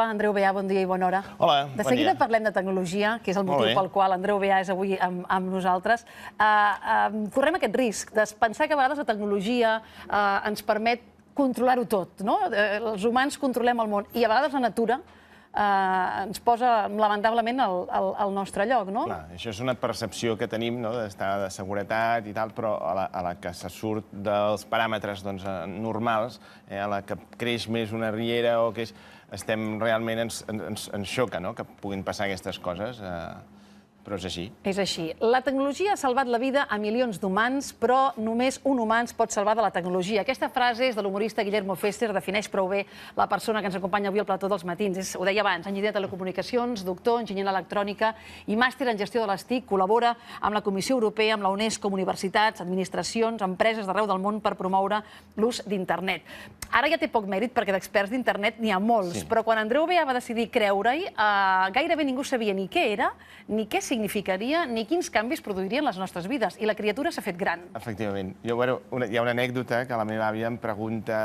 Cava, Andreu Beà, bon dia i bona hora. Hola, bon dia. De seguida parlem de tecnologia, que és el motiu pel qual Andreu Beà és avui amb nosaltres. Correm aquest risc de pensar que a vegades la tecnologia ens permet controlar-ho tot, no? Els humans controlem el món i a vegades la natura ens posa, lamentablement, al nostre lloc, no? Clar, això és una percepció que tenim, d'estar de seguretat i tal, però a la que se surt dels paràmetres normals, a la que creix més una riera o que estem realment ens xoca que puguin passar aquestes coses, però és així. És així. La tecnologia ha salvat la vida a milions d'humans, però només un humà ens pot salvar de la tecnologia. Aquesta frase és de l'humorista Guillermo Fester, defineix prou bé la persona que ens acompanya avui al plató dels matins. Ho deia abans, enginyer de telecomunicacions, doctor, enginyer en electrònica i màster en gestió de les TIC, col·labora amb la Comissió Europea, amb la UNESCO, amb universitats, administracions, empreses d'arreu del món per promoure l'ús d'internet. Ara ja té poc mèrit perquè d'experts d'internet n'hi ha molts, però quan Andreu Beà va decidir creure-hi, gairebé ningú sabia ni què era, ni què significaria, ni quins canvis produirien les nostres vides. I la criatura s'ha fet gran. Efectivament. Hi ha una anècdota que la meva àvia em pregunta,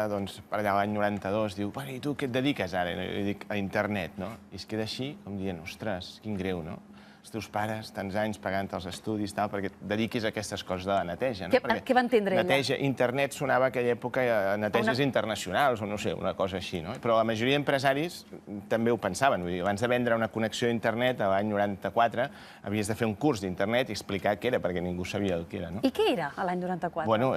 per allà l'any 92, diu, i tu què et dediques ara? I jo dic, a internet, no? I es queda així, com dient, ostres, quin greu, no? Els teus pares, tants anys pagant els estudis, perquè et dediquis a aquestes coses de la neteja. Què va entendre ella? Neteja, internet sonava a aquella època a neteges internacionals, o no sé, una cosa així, no? Però la majoria d'empresaris també ho pensaven. Abans de vendre una connexió a internet, a l'any 94, havies de fer un curs d'internet i explicar què era, perquè ningú sabia el que era, no? I què era, a l'any 94? Bueno,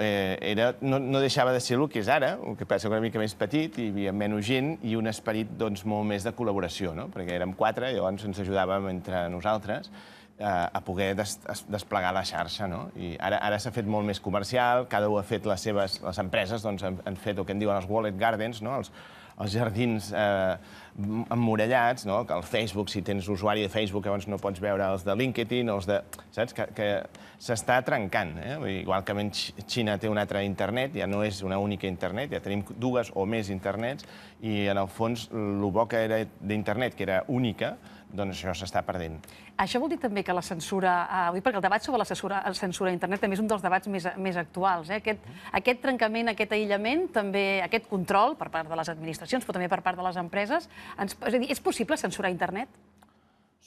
no deixava de ser el que és ara, el que passa una mica més petit, hi havia menys gent i un esperit molt més de col·laboració, no? Perquè érem 4, llavors ens ajudàvem entre nosaltres a poder desplegar la xarxa, no? I ara s'ha fet molt més comercial, cada un ha fet les empreses, han fet el que en diuen els walled gardens, els jardins emmurallats, que el Facebook, si tens usuari de Facebook, llavors no pots veure els de LinkedIn, saps? Que s'està trencant. Igual que Xina té una altra internet, ja no és una única internet, ja tenim dues o més internets, i en el fons el bo que era d'internet, que era única, doncs això s'està perdent. Això vol dir també que la censura, perquè el debat sobre la censura a internet també és un dels debats més actuals. Aquest trencament, aquest aïllament, també aquest control per part de les administracions, però també per part de les empreses, és a dir, és possible censurar internet?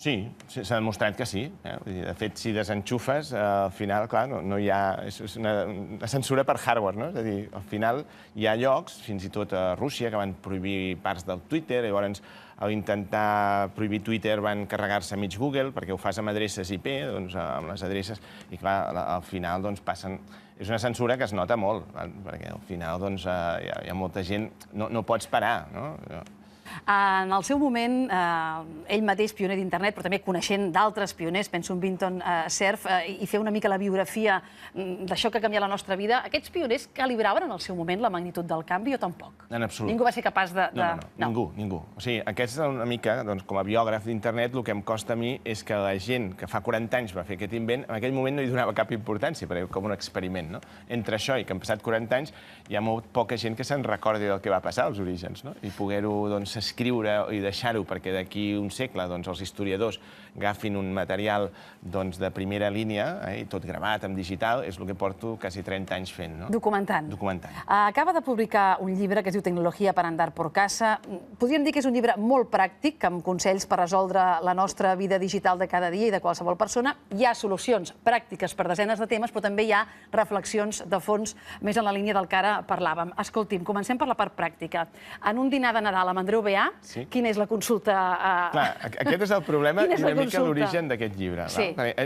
Sí, s'ha demostrat que sí. De fet, si desenxufes, al final, clar, no hi ha... És una censura per hardware, no? És a dir, al final hi ha llocs, fins i tot a Rússia, que van prohibir parts del Twitter, i llavors, a intentar prohibir Twitter, van carregar-se mig Google, perquè ho fas amb adreces IP, amb les adreces, i clar, al final passen... És una censura que es nota molt, perquè al final hi ha molta gent... No pots parar, no? En el seu moment, ell mateix, pioner d'internet, però també coneixent d'altres pioners, penso en Vinton Cerf, i fer una mica la biografia d'això que ha canviat la nostra vida, aquests pioners calibraven en el seu moment la magnitud del canvi o tampoc? En absolut. Ningú va ser capaç de... No, ningú. O sigui, aquest és una mica, com a biògraf d'internet, el que em costa a mi és que la gent que fa 40 anys va fer aquest invent, en aquell moment no hi donava cap importància, perquè com un experiment, no? Entre això i que han passat 40 anys, hi ha molt poca gent que se'n recordi del que va passar als orígens, no? I poder-ho, escriure i deixar-ho perquè d'aquí un segle els historiadors agafin un material de primera línia, i tot gravat en digital, és el que porto quasi 30 anys fent. Documentant. Documentant. Acaba de publicar un llibre que es diu Tecnologia per andar por casa. Podríem dir que és un llibre molt pràctic, amb consells per resoldre la nostra vida digital de cada dia i de qualsevol persona. Hi ha solucions pràctiques per desenes de temes, però també hi ha reflexions de fons més en la línia del que ara parlàvem. Escolti'm, comencem per la part pràctica. En un dinar de Nadal amb Andreu Beà, quina és la consulta? Clar, aquest és el problema i una mica l'origen d'aquest llibre.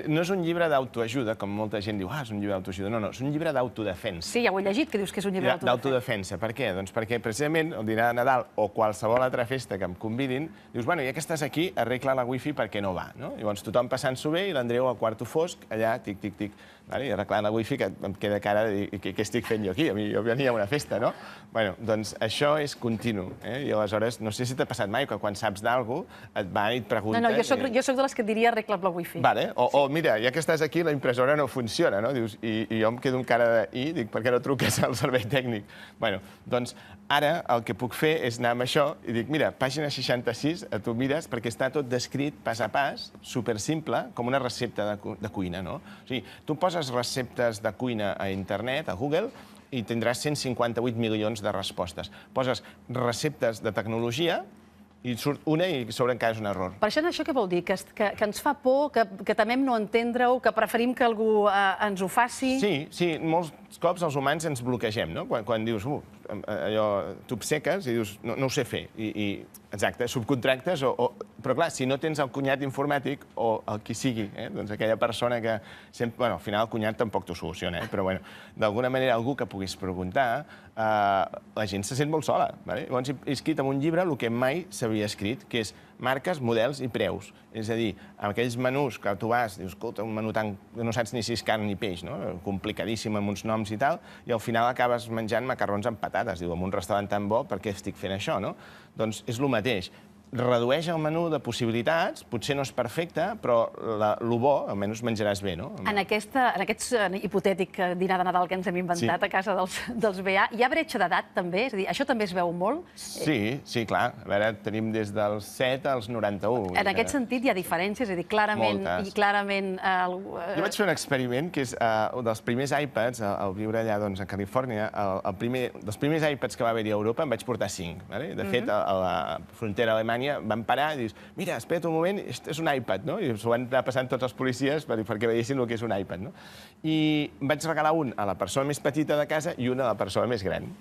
No és un llibre d'autoajuda, com molta gent diu, és un llibre d'autoajuda. No, és un llibre d'autodefensa. Sí, ja ho he llegit, que dius que és un llibre d'autodefensa. Per què? Doncs perquè precisament el dinar de Nadal o qualsevol altra festa que em convidin, dius, bueno, ja que estàs aquí, arregla la wifi perquè no va. Llavors tothom passant-s'ho bé i l'Andreu al quarto fosc, allà, tic, tic, tic, i arreglant la wifi, que em queda cara de dir, què estic fent jo aquí? Jo venia a una festa, no? Bé, doncs això és continu. I aleshores, no sé si t'ha passat mai, que quan saps d'algú et va i et pregunta... No, jo soc de les que et diria arregla la wifi. Vale, o mira, ja que estàs aquí, la impressora no funciona, no? Dius, i jo em quedo amb cara de... I dic, per què no truques al servei tècnic? Bé, doncs ara el que puc fer és anar amb això i dic, mira, pàgina 66, tu mires, perquè està tot descrit pas a pas, supersimple, com una recepta de cuina, no? O sigui, tu poses receptes de cuina a internet, a Google, i tindràs 158 milions de respostes. Poses receptes de tecnologia I surt una i a sobre encara és un error. Per això què vol dir? Que ens fa por, que temem no entendre-ho, que preferim que algú ens ho faci? Sí, molts cops els humans ens bloquegem, no? Quan dius, allò, t'obseques i dius, no ho sé fer. Exacte, subcontractes, però clar, si no tens el cunyat informàtic o el qui sigui, doncs aquella persona que sempre... Bueno, al final el cunyat tampoc t'ho soluciona, però bueno, d'alguna manera algú que puguis preguntar, la gent se sent molt sola. Llavors he escrit en un llibre el que mai s'havia escrit, que és marques, models i preus. És a dir, amb aquells menús que tu vas, dius, escolta, un menú tan... no saps ni si és carn ni peix, no? Complicadíssim, amb uns noms i tal, i al final acabes menjant macarrons amb patates. Diu, en un restaurant tan bo, per què estic fent això, no? Doncs és el mateix. Redueix el menú de possibilitats, potser no és perfecte, però el bo, almenys menjaràs bé, no? En aquest hipotètic dinar de Nadal que ens hem inventat a casa dels BA, hi ha bretxa d'edat, també? És a dir, això també es veu molt? Sí, clar. A veure, tenim des dels 7 als 91. En aquest sentit hi ha diferències? És a dir, clarament... Jo vaig fer un experiment, que és dels primers iPads, al viure allà a Califòrnia, dels primers iPads que va haver-hi a Europa, en vaig portar 5. De fet, a la frontera alemanya van parar i dius, mira, espera't un moment, és un iPad, no? I s'ho van anar passant tots els policies perquè veiessin el que és un iPad, no? I vaig regalar un a la persona més petita de casa i un a la persona més gran,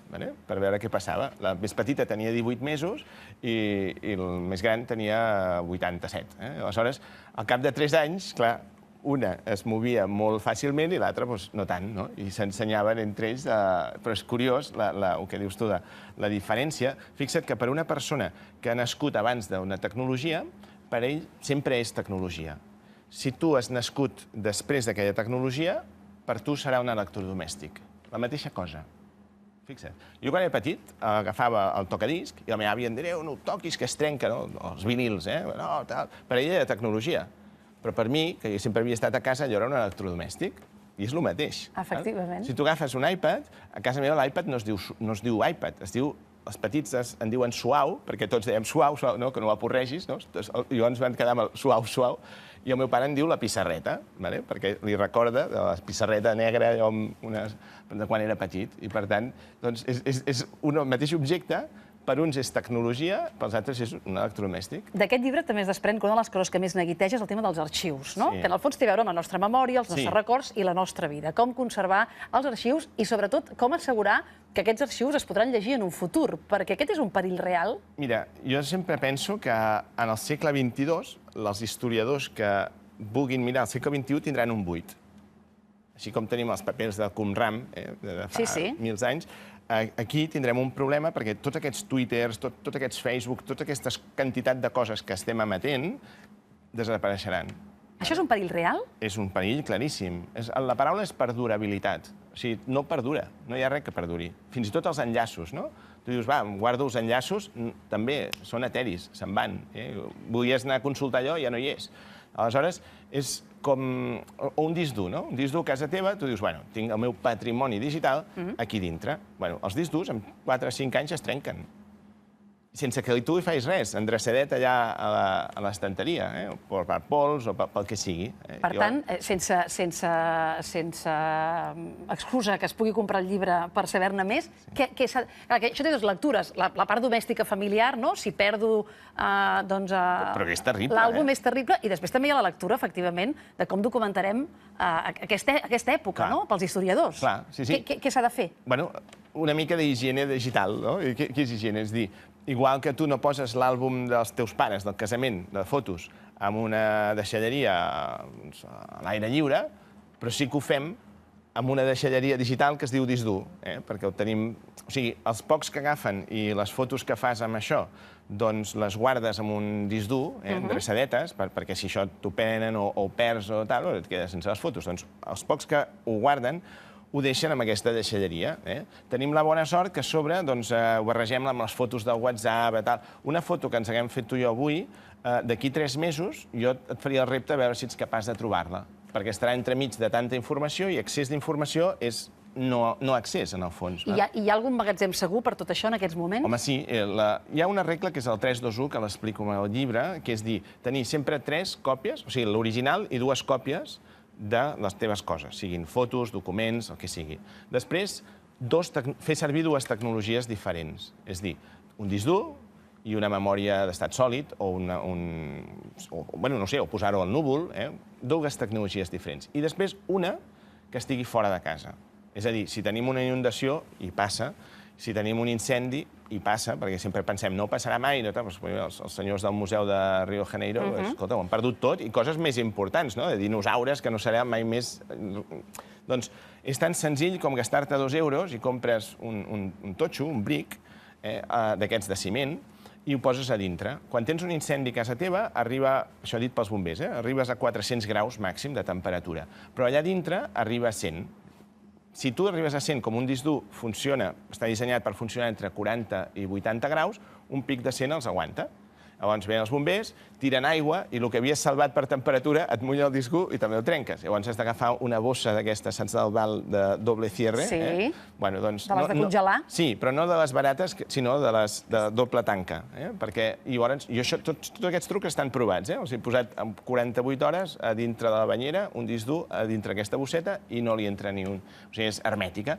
per veure què passava. La més petita tenia 18 mesos i el més gran tenia 87. Aleshores, al cap de 3 anys, clar, una es movia molt fàcilment i l'altra no tant, no? I s'ensenyaven entre ells, però és curiós el que dius tu de la diferència. Fixa't que per una persona que ha nascut abans d'una tecnologia, per ell sempre és tecnologia. Si tu has nascut després d'aquella tecnologia, per tu serà un electrodomèstic. La mateixa cosa. Fixa't. Jo quan era petit agafava el tocadisc i la meva àvia em deia, no ho toquis, que es trenca, no? Els vinils, per ella era tecnologia. Però per mi, que jo sempre havia estat a casa, allò era un electrodomèstic, i és el mateix. Efectivament. Si tu agafes un iPad, a casa meva l'iPad no es diu iPad, es diu, els petits en diuen suau, perquè tots dèiem suau, que no ho aporregis, no? I llavors van quedar amb el suau, i el meu pare en diu la pissarreta, perquè li recorda de la pissarreta negra de quan era petit, i per tant, és un mateix objecte. Per uns és tecnologia, pels altres és un electrodomèstic. D'aquest llibre també es desprèn que una de les coses que més neguiteja és el tema dels arxius, no? Que en el fons té a veure amb la nostra memòria, els nostres records i la nostra vida. Com conservar els arxius i, sobretot, com assegurar que aquests arxius es podran llegir en un futur, perquè aquest és un perill real. Mira, jo sempre penso que en el segle XXII els historiadors que vulguin mirar el segle XXI tindran un buit. Així com tenim els papers de Qumran de fa mils anys, aquí tindrem un problema perquè tots aquests Twitters, tots aquests Facebook, tota aquesta quantitat de coses que estem emetent desapareixeran. Això és un perill real? És un perill claríssim. La paraula és perdurabilitat. O sigui, no perdura, no hi ha res que perduri. Fins i tot els enllaços, no? Tu dius, va, em guardo els enllaços, també són eteris, se'n van. Volies anar a consultar allò i ja no hi és. Aleshores, és com un disc dur, no? Un disc dur a casa teva, tu dius, bueno, tinc el meu patrimoni digital aquí dintre. Bueno, els discs durs, en 4 o 5 anys es trenquen. Sense que tu hi fais res, endreçadet allà a l'estanteria, per pols o pel que sigui. Per tant, sense excusa que es pugui comprar el llibre per saber-ne més, això té dues lectures. La part domèstica familiar, si perdo l'àlbum és terrible, i després també hi ha la lectura, efectivament, de com documentarem aquesta època pels historiadors. Què s'ha de fer? Bueno, una mica d'higiene digital, no? Què és higiene? És dir, igual que tu no poses l'àlbum dels teus pares, del casament, de fotos, en una deixalleria a l'aire lliure, però sí que ho fem amb una deixalleria digital que es diu disc dur, perquè ho tenim... O sigui, els pocs que agafen i les fotos que fas amb això, doncs les guardes amb un disc dur, endreçadetes, perquè si això t'ho prenen o ho perds o tal, et quedes sense les fotos. Doncs els pocs que ho guarden ho deixen amb aquesta deixalleria. Tenim la bona sort que a sobre ho barregem amb les fotos del WhatsApp. Una foto que ens haguem fet tu i jo avui, d'aquí 3 mesos, jo et faria el repte a veure si ets capaç de trobar-la, perquè estarà entremig de tanta informació i accés d'informació és no accés, en el fons. I hi ha algun magatzem segur per tot això en aquests moments? Home, sí. Hi ha una regla que és el 3-2-1, que l'explico en el llibre, que és dir, tenir sempre 3 còpies, o sigui, l'original i 2 còpies de les teves coses, siguin fotos, documents, el que sigui. Després, fer servir 2 tecnologies diferents. És dir, un disc dur i una memòria d'estat sòlid, o posar-ho al núvol, dues tecnologies diferents. I després una que estigui fora de casa. És a dir, si tenim una inundació, hi passa. Si tenim un incendi, hi passa, perquè sempre pensem, no passarà mai, els senyors del Museu de Rio de Janeiro, escolta, ho han perdut tot, i coses més importants, de dinosaures que no serà mai més... Doncs és tan senzill com gastar-te 2 euros i compres un totxo, un bric, d'aquests de ciment, i ho poses a dintre. Quan tens un incendi a casa teva, arriba, això dit pels bombers, arribes a 400 graus màxim de temperatura, però allà dintre arriba a 100. Si tu arribes a 100, com un disc dur està dissenyat per funcionar entre 40 i 80 graus, un pic de 100 els aguanta. Llavors venen els bombers, tiren aigua i el que havies salvat per temperatura et mulla el disc dur i també el trenques. Llavors has d'agafar una bossa d'aquestes, saps, del val de doble cierre? Sí, de les de congelar. Sí, però no de les barates, sinó de les de doble tanca. Perquè llavors, tots aquests trucs estan provats. Els he posat en 48 hores a dintre de la banyera, un disc dur a dintre aquesta bosseta i no li entra ni un... O sigui, és hermètica.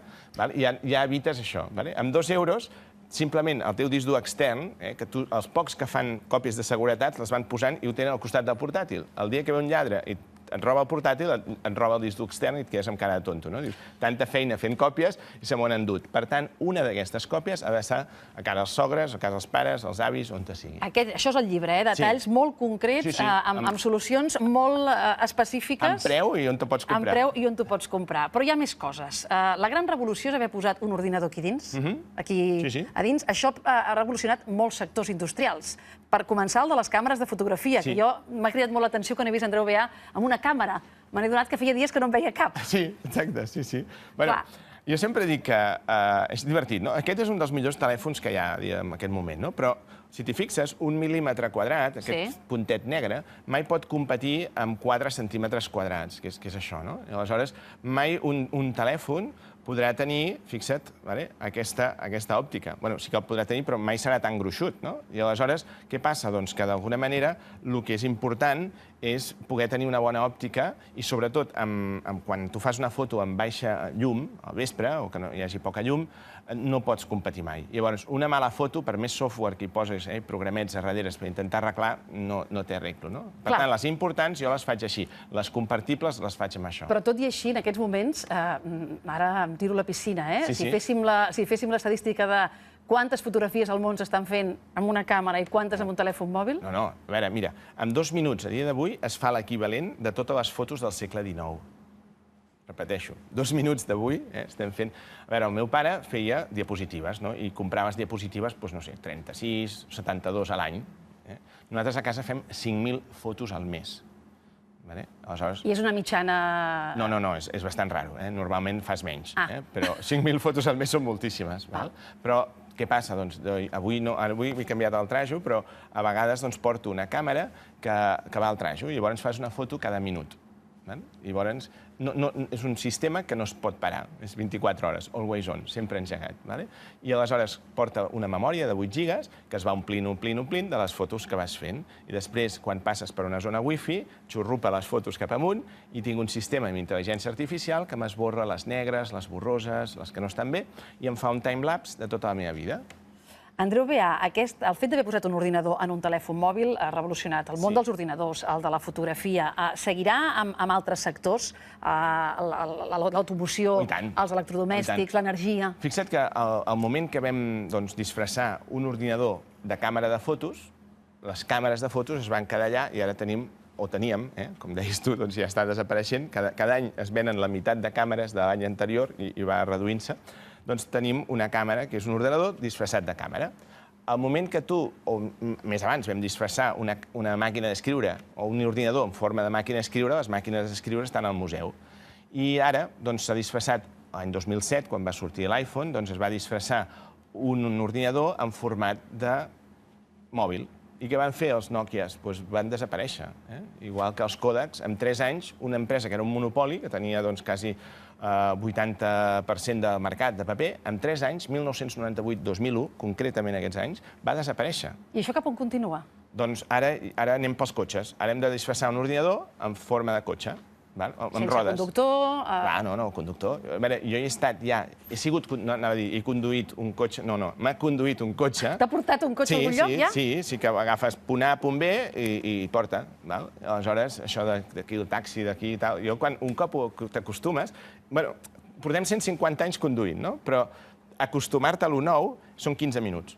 I ja evites això. Amb 2 euros, simplement el teu disc dur extern, que els pocs que fan còpies de seguretat les van posant i ho tenen al costat del portàtil. El dia que ve un lladre i et roba el portàtil, et roba el disc dur extern i et quedes amb cara de tonto. Dius, tanta feina fent còpies i se m'ho han endut. Per tant, una d'aquestes còpies ha d'estar a casa dels sogres, a casa dels pares, als avis, on sigui. Això és el llibre, detalls molt concrets, amb solucions molt específiques. Amb preu i on te pots comprar. Amb preu i on t'ho pots comprar. Però hi ha més coses. La gran revolució és haver posat un ordinador aquí dins, aquí a dins. Això ha revolucionat molts sectors industrials. Per començar, el de les càmeres de fotografia, que jo m'ha cridat molt l'atenció quan he vist Andreu Beà amb una càmera. Me n'he donat que feia dies que no en veia cap. Sí, exacte, sí. Jo sempre dic que és divertit, no? Aquest és un dels millors telèfons que hi ha en aquest moment, no? Però si t'hi fixes, 1 mil·límetre quadrat, aquest puntet negre, mai pot competir amb 4 centímetres quadrats, que és això, no? Aleshores, mai un telèfon podrà tenir, fixa't, aquesta òptica. Bé, sí que el podrà tenir, però mai serà tan gruixut, no? I aleshores, què passa? Doncs que d'alguna manera el que és important és poder tenir una bona òptica i sobretot quan tu fas una foto amb baixa llum, al vespre, o que no hi hagi poca llum, no pots competir mai. Llavors, una mala foto, per més software que hi poses, programets a darrere per intentar arreglar, no té arreglo, no? Per tant, les importants jo les faig així. Les compartibles les faig amb això. Però tot i així, en aquests moments, ara em tiro a la piscina, si féssim l'estadística de quantes fotografies al món s'estan fent amb una càmera i quantes amb un telèfon mòbil? No, a veure, mira, en 2 minuts a dia d'avui es fa l'equivalent de totes les fotos del segle XIX. Repeteixo, 2 minuts d'avui estem fent... A veure, el meu pare feia diapositives, no? I comprava les diapositives, doncs no sé, 36, 72 a l'any. Nosaltres a casa fem 5.000 fotos al mes. I és una mitjana... No, és bastant raro. Normalment fas menys. Però 5.000 fotos al mes són moltíssimes. Però què passa? Doncs avui m'he canviat el trajo, però a vegades porto una càmera que va al trajo i llavors fas una foto cada minut. Llavors, és un sistema que no es pot parar. És 24 hores, always on, sempre engegat. I aleshores porta una memòria de 8 gigas que es va omplint de les fotos que vas fent. I després, quan passes per una zona wifi, xurrupa les fotos cap amunt i tinc un sistema amb intel·ligència artificial que m'esborra les negres, les borroses, les que no estan bé, i em fa un timelapse de tota la meva vida. Andreu Beà, el fet d'haver posat un ordinador en un telèfon mòbil ha revolucionat el món dels ordinadors, el de la fotografia. Seguirà amb altres sectors, l'automoció, els electrodomèstics, l'energia? Fixa't que al moment que vam disfressar un ordinador de càmera de fotos, les càmeres de fotos es van quedar allà i ara teníem, com deies tu, ja està desapareixent. Cada any es venen la meitat de càmeres de l'any anterior i va reduint-se. Doncs tenim una càmera, que és un ordenador disfressat de càmera. Al moment que tu, o més abans, vam disfressar una màquina d'escriure o un ordinador en forma de màquina d'escriure, les màquines d'escriure estan al museu. I ara s'ha disfressat, l'any 2007, quan va sortir l'iPhone, es va disfressar un ordinador en format de mòbil. I què van fer els Nokias? Doncs van desaparèixer. Igual que els Kodaks, en 3 anys, una empresa que era un monopoli, que tenia quasi 80% del mercat de paper, en 3 anys, 1998-2001, concretament aquests anys, va desaparèixer. I això cap on continua? Doncs ara anem pels cotxes. Ara hem de disfressar un ordinador en forma de cotxe. amb rodes. Sense conductor... Clar, no, el conductor. A veure, jo he estat ja... He sigut... No, anava a dir, he conduït un cotxe... No, m'ha conduït un cotxe... T'ha portat un cotxe a algun lloc, ja? Sí, que agafes punt A, punt B i porta. Aleshores, això d'aquí el taxi, d'aquí i tal... Jo, quan un cop t'acostumes... Bueno, portem 150 anys conduint, no? Però acostumar-te a lo nou són 15 minuts.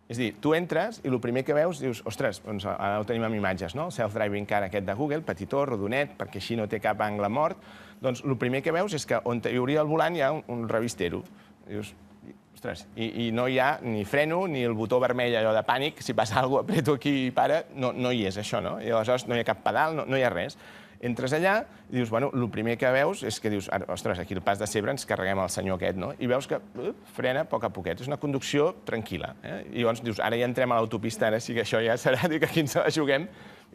És a dir, tu entres i el primer que veus dius, ostres, doncs ara ho tenim amb imatges, no? El self-driving car aquest de Google, petitó, rodonet, perquè així no té cap angle mort. Doncs el primer que veus és que on hi hauria el volant hi ha un revistero. Dius, ostres, i no hi ha ni freno ni el botó vermell allò de pànic, si passa alguna cosa, apreto aquí i para, no hi és això, no? I aleshores no hi ha cap pedal, no hi ha res. Entres allà i dius, bueno, el primer que veus és que dius, ostres, aquí al Pas de Cebre ens carreguem el senyor aquest, no? I veus que frena a poc a poquet. És una conducció tranquil·la. I llavors dius, ara ja entrem a l'autopista, ara sí que això ja serà, dic, aquí ens la juguem.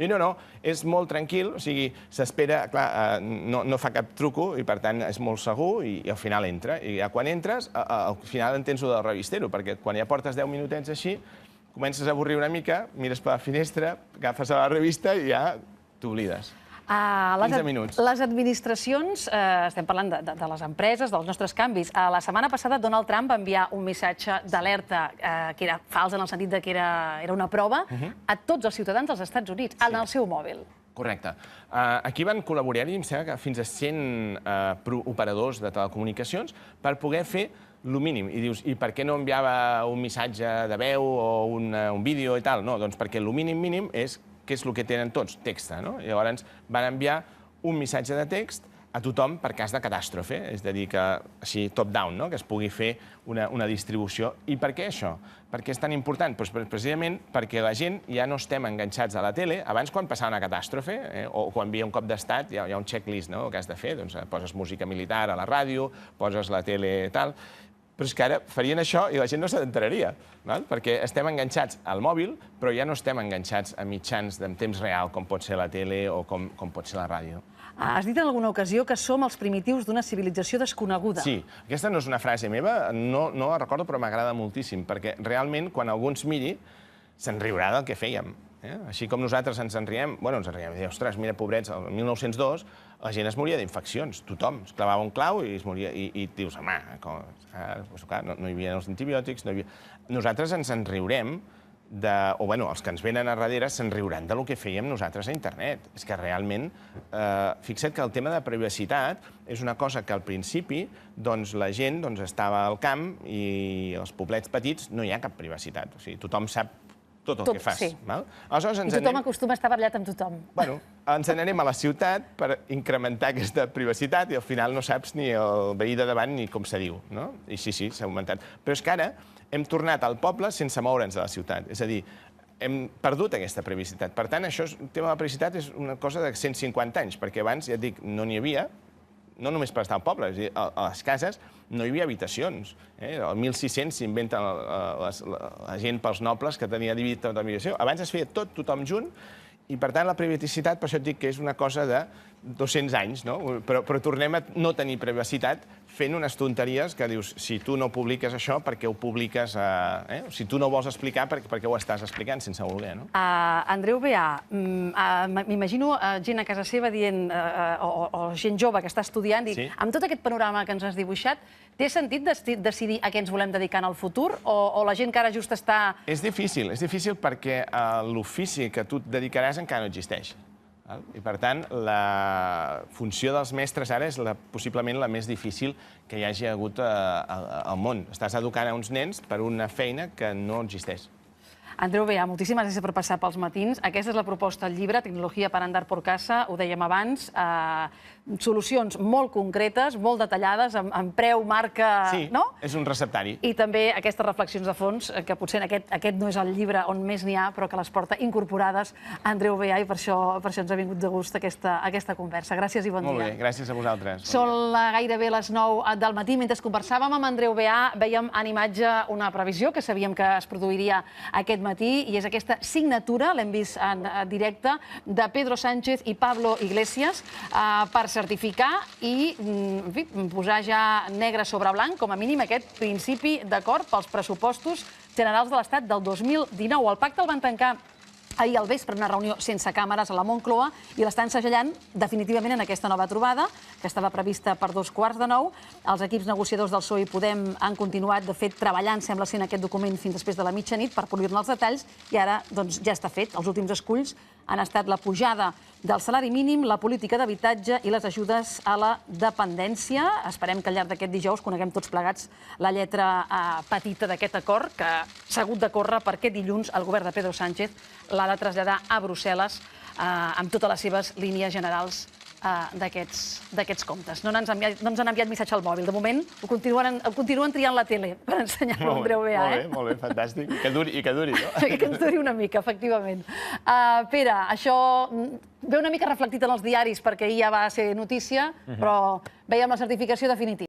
I no, és molt tranquil, o sigui, s'espera, clar, no fa cap truco i, per tant, és molt segur i al final entra. I quan entres, al final entens el del revistero, perquè quan ja portes 10 minutets així, comences a avorrir una mica, mires per la finestra, agafes a la revista i ja t'oblides. 15 minuts. Les administracions, estem parlant de les empreses, dels nostres canvis. La setmana passada Donald Trump va enviar un missatge d'alerta que era fals en el sentit que era una prova a tots els ciutadans dels Estats Units, en el seu mòbil. Correcte. Aquí van col·laborar-hi, em sembla que fins a 100 operadors de telecomunicacions per poder fer el mínim. I dius, i per què no enviava un missatge de veu o un vídeo i tal? No, doncs perquè el mínim és què és el que tenen tots? Text, no? Llavors van enviar un missatge de text a tothom per cas de catàstrofe, és a dir, que així top-down, que es pugui fer una distribució. I per què això? Per què és tan important? Doncs precisament perquè la gent ja no estem enganxats a la tele. Abans, quan passava una catàstrofe, o quan hi havia un cop d'estat, hi ha un checklist que has de fer, doncs poses música militar a la ràdio, poses la tele i tal. Però és que ara farien això i la gent no s'enteraria, perquè estem enganxats al mòbil, però ja no estem enganxats a mitjans en temps real, com pot ser la tele o com pot ser la ràdio. Has dit en alguna ocasió que som els primitius d'una civilització desconeguda. Sí, aquesta no és una frase meva, no la recordo, però m'agrada moltíssim, perquè realment, quan algú ens miri, se'n riurà del que fèiem. Així com nosaltres ens en riem, i dir, ostres, mira, pobrets, el 1902 la gent es moria d'infeccions, tothom. Es clavava un clau i es moria. I dius, home, no hi havia els antibiòtics, no hi havia... Nosaltres ens en riurem, o els que ens venen a darrere se'n riuran del que fèiem nosaltres a internet. És que realment, fixa't que el tema de privacitat és una cosa que al principi la gent estava al camp i als poblets petits no hi ha cap privacitat. O sigui, tothom sap tot el que fas. I tothom acostuma a estar barallat amb tothom. Bueno, ens n'anem a la ciutat per incrementar aquesta privacitat i al final no saps ni el veí de davant ni com se diu, no? I sí, s'ha augmentat. Però és que ara hem tornat al poble sense moure'ns de la ciutat. És a dir, hem perdut aquesta privacitat. Per tant, el tema de la privacitat és una cosa de 150 anys, perquè abans, ja et dic, no n'hi havia, no només per estar al poble, és a dir, a les cases no hi havia habitacions. El 1600 s'inventa la gent pels nobles que tenia dividit tota l'habitació. Abans es feia tot, tothom junt, i per tant la privacitat, per això et dic que és una cosa de 200 anys, no? Però tornem a no tenir privacitat fent unes tonteries que dius, si tu no publiques això, per què ho publiques? Si tu no vols explicar, per què ho estàs explicant sense voler, no? Andreu Beà, m'imagino gent a casa seva dient, o gent jove que està estudiant, amb tot aquest panorama que ens has dibuixat, té sentit decidir a què ens volem dedicar en el futur? O la gent que ara just està... És difícil perquè l'ofici que tu et dedicaràs encara no existeix. I, per tant, la funció dels mestres ara és possiblement la més difícil que hi hagi hagut al món. Estàs educant a uns nens per una feina que no existeix. Andreu Beà, moltíssimes gràcies per passar pels matins. Aquesta és la proposta del llibre, Tecnologia para andar por casa, ho dèiem abans. Solucions molt concretes, molt detallades, amb preu, marca... Sí, és un receptari. I també aquestes reflexions de fons, que potser aquest no és el llibre on més n'hi ha, però que les porta incorporades Andreu Beà, i per això ens ha vingut de gust aquesta conversa. Gràcies i bon dia. Molt bé, gràcies a vosaltres. Són gairebé les 9 del matí. Mentre conversàvem amb Andreu Beà, veiem en imatge una previsió que sabíem que es produiria aquest matí, i és aquesta signatura, l'hem vist en directe, de Pedro Sánchez i Pablo Iglesias per certificar i posar ja negre sobre blanc, com a mínim, aquest principi d'acord pels pressupostos generals de l'Estat del 2019. El pacte el van tancar ahir al vespre una reunió sense càmeres a la Moncloa i l'estan segellant definitivament en aquesta nova trobada, que estava prevista per 8:45. Els equips negociadors del PSOE i Podem han continuat, de fet, treballant, sembla ser, en aquest document fins després de la mitjanit per polir-ne els detalls i ara ja està fet. Els últims esculls han estat la pujada del salari mínim, la política d'habitatge i les ajudes a la dependència. Esperem que al llarg d'aquest dijous coneguem tots plegats la lletra petita d'aquest acord, que s'ha hagut de córrer perquè dilluns el govern de Pedro Sánchez l'ha de traslladar a Brussel·les amb totes les seves línies generals d'aquests comptes. No ens han enviat missatge al mòbil. De moment ho continuen triant la tele per ensenyar-lo a Andreu Beà. Molt bé, fantàstic. I que duri, no? Que ens duri una mica, efectivament. Pere, això ve una mica reflectit en els diaris perquè ahir ja va ser notícia, però veiem la certificació definitiva.